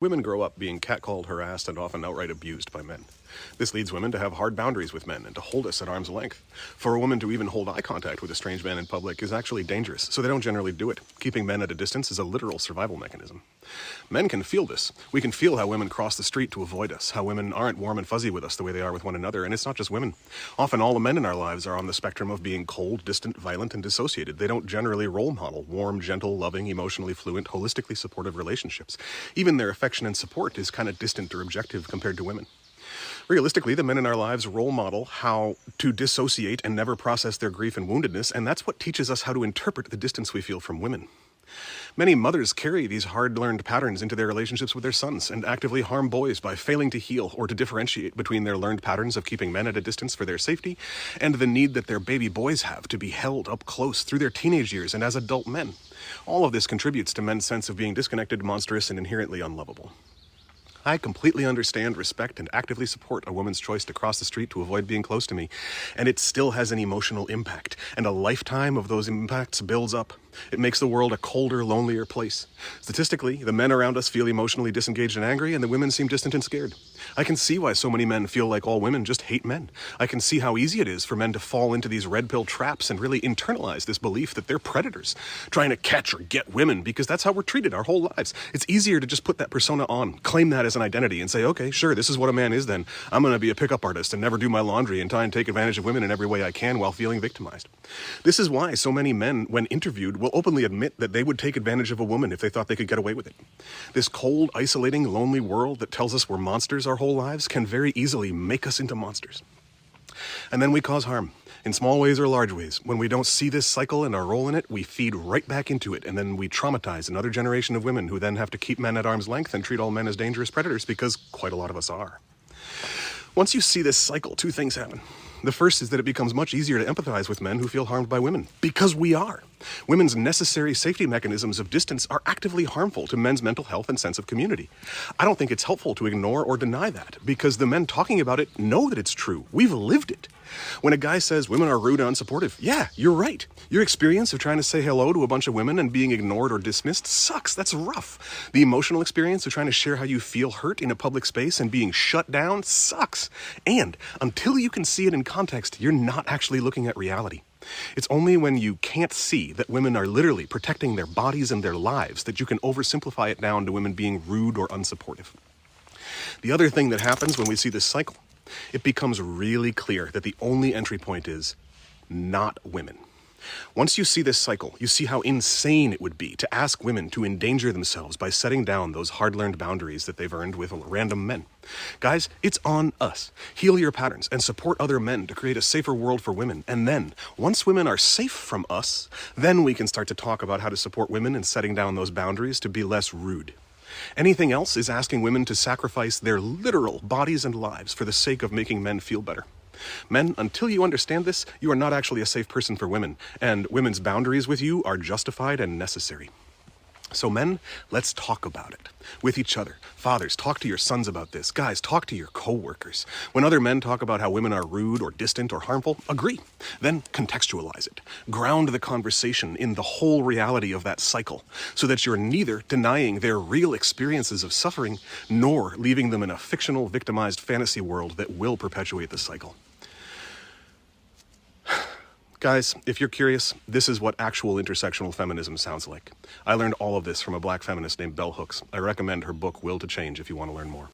Women grow up being catcalled, harassed, and often outright abused by men. This leads women to have hard boundaries with men and to hold us at arm's length. For a woman to even hold eye contact with a strange man in public is actually dangerous, so they don't generally do it. Keeping men at a distance is a literal survival mechanism. Men can feel this. We can feel how women cross the street to avoid us, how women aren't warm and fuzzy with us the way they are with one another, and it's not just women. Often all the men in our lives are on the spectrum of being cold, distant, violent, and dissociated. They don't generally role model warm, gentle, loving, emotionally fluent, holistically supportive relationships. Even their affection and support is kind of distant or objective compared to women. Realistically, the men in our lives role model how to dissociate and never process their grief and woundedness, and that's what teaches us how to interpret the distance we feel from women. Many mothers carry these hard-learned patterns into their relationships with their sons and actively harm boys by failing to heal or to differentiate between their learned patterns of keeping men at a distance for their safety and the need that their baby boys have to be held up close through their teenage years and as adult men. All of this contributes to men's sense of being disconnected, monstrous, and inherently unlovable. I completely understand, respect, and actively support a woman's choice to cross the street to avoid being close to me, and it still has an emotional impact, and a lifetime of those impacts builds up. It makes the world a colder, lonelier place. Statistically, the men around us feel emotionally disengaged and angry, and the women seem distant and scared. I can see why so many men feel like all women just hate men. I can see how easy it is for men to fall into these red pill traps and really internalize this belief that they're predators, trying to catch or get women, because that's how we're treated our whole lives. It's easier to just put that persona on, claim that as an identity, and say, okay, sure, this is what a man is then. I'm going to be a pickup artist and never do my laundry and try and take advantage of women in every way I can while feeling victimized. This is why so many men, when interviewed, will openly admit that they would take advantage of a woman if they thought they could get away with it. This cold, isolating, lonely world that tells us we're monsters our whole lives can very easily make us into monsters. And then we cause harm, in small ways or large ways. When we don't see this cycle and our role in it, we feed right back into it, and then we traumatize another generation of women who then have to keep men at arm's length and treat all men as dangerous predators, because quite a lot of us are. Once you see this cycle, two things happen. The first is that it becomes much easier to empathize with men who feel harmed by women, because we are. Women's necessary safety mechanisms of distance are actively harmful to men's mental health and sense of community. I don't think it's helpful to ignore or deny that, because the men talking about it know that it's true. We've lived it. When a guy says women are rude and unsupportive, yeah, you're right. Your experience of trying to say hello to a bunch of women and being ignored or dismissed sucks. That's rough. The emotional experience of trying to share how you feel hurt in a public space and being shut down sucks. And until you can see it in context, you're not actually looking at reality. It's only when you can't see that women are literally protecting their bodies and their lives that you can oversimplify it down to women being rude or unsupportive. The other thing that happens when we see this cycle, it becomes really clear that the only entry point is not women. Once you see this cycle, you see how insane it would be to ask women to endanger themselves by setting down those hard-learned boundaries that they've earned with random men. Guys, it's on us. Heal your patterns and support other men to create a safer world for women. And then, once women are safe from us, then we can start to talk about how to support women in setting down those boundaries to be less rude. Anything else is asking women to sacrifice their literal bodies and lives for the sake of making men feel better. Men, until you understand this, you are not actually a safe person for women, and women's boundaries with you are justified and necessary. So men, let's talk about it. With each other. Fathers, talk to your sons about this. Guys, talk to your co-workers. When other men talk about how women are rude or distant or harmful, agree. Then contextualize it. Ground the conversation in the whole reality of that cycle, so that you're neither denying their real experiences of suffering, nor leaving them in a fictional, victimized fantasy world that will perpetuate the cycle. Guys, if you're curious, this is what actual intersectional feminism sounds like. I learned all of this from a black feminist named Bell Hooks. I recommend her book, Will to Change, if you want to learn more.